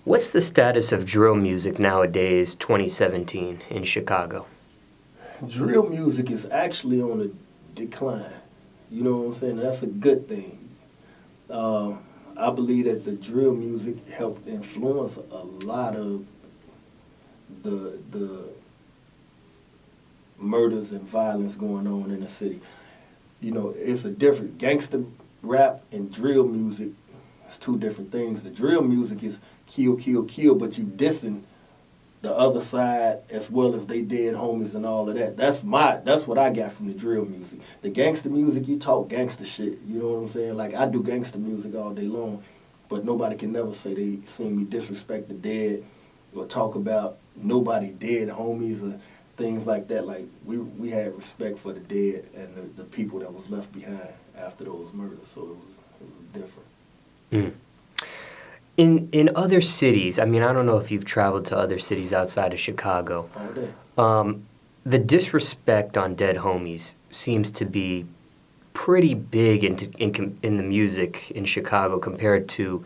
What's the status of drill music nowadays, 2017, in Chicago? Drill music is actually on a decline. You know what I'm saying? That's a good thing. I believe that the drill music helped influence a lot of the murders and violence going on in the city. You know, it's a different gangster rap and drill music. It's two different things. The drill music is kill, kill, kill, but you dissing the other side as well as they dead homies and all of that. That's what I got from the drill music. The gangster music, you talk gangster shit. You know what I'm saying? Like, I do gangster music all day long, but nobody can never say they seen me disrespect the dead or talk about nobody dead homies or things like that. Like, we had respect for the dead and the people that was left behind after those murders, so it was different. Mm. In other cities, I mean, I don't know if you've traveled to other cities outside of Chicago. All day. The disrespect on dead homies seems to be pretty big in the music in Chicago compared to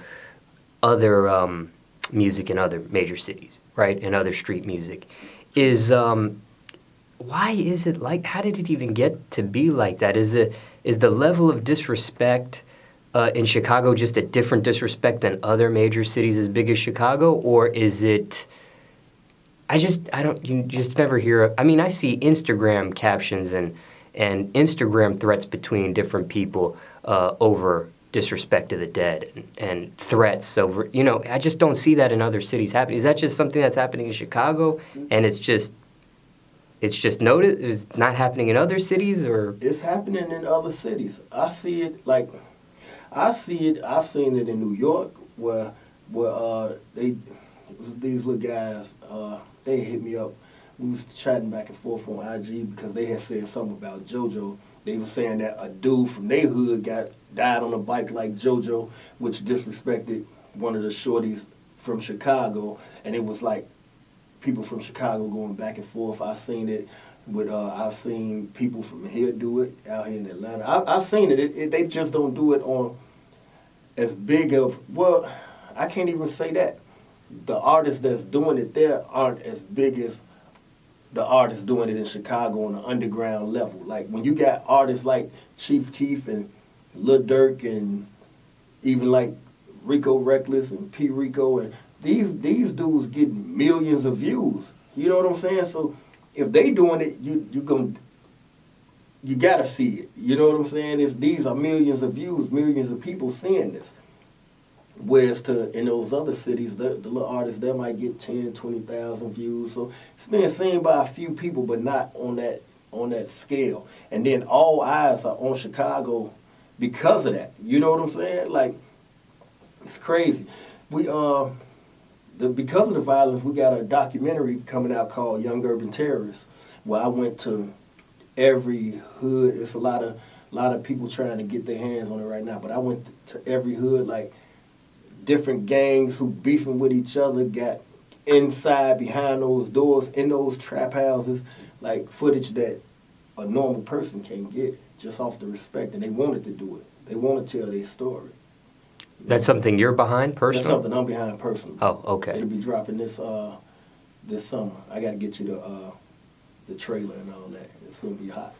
other music in other major cities, right? And other street music. Why is it like? How did it even get to be like that? Is the level of disrespect in Chicago just a different disrespect than other major cities as big as Chicago, or is it? You just never hear. I mean, I see Instagram captions and Instagram threats between different people over disrespect to the dead and threats over. You know, I just don't see that in other cities happening. Is that just something that's happening in Chicago, and it's just noted? It's not happening in other cities, or it's happening in other cities. I see it like. I've seen it in New York where these little guys, they hit me up. We was chatting back and forth on IG because they had said something about JoJo. They were saying that a dude from their hood died on a bike like JoJo, which disrespected one of the shorties from Chicago, and it was like people from Chicago going back and forth. I've seen it. I've seen people from here do it out here in Atlanta. I've seen it. They just don't do it on as big of, well, I can't even say that. The artists that's doing it there aren't as big as the artists doing it in Chicago on an underground level. Like, when you got artists like Chief Keef and Lil Durk and even like Rico Reckless and P. Rico, and these dudes getting millions of views. You know what I'm saying? So if they doing it, you gotta see it. You know what I'm saying? These are millions of views, millions of people seeing this. Whereas in those other cities, the little artists, they might get 10, 20,000 views. So it's being seen by a few people, but not on that scale. And then all eyes are on Chicago because of that. You know what I'm saying? Like, it's crazy. Because of the violence, we got a documentary coming out called Young Urban Terrorists, where I went to every hood. It's a lot of people trying to get their hands on it right now, but I went to every hood, like different gangs who beefing with each other, got inside behind those doors, in those trap houses, like footage that a normal person can't get just off the respect, and they wanted to do it. They want to tell their story. That's something you're behind personally? That's something I'm behind personally. Oh, okay. It'll be dropping this summer. I got to get you the trailer and all that. It's going to be hot.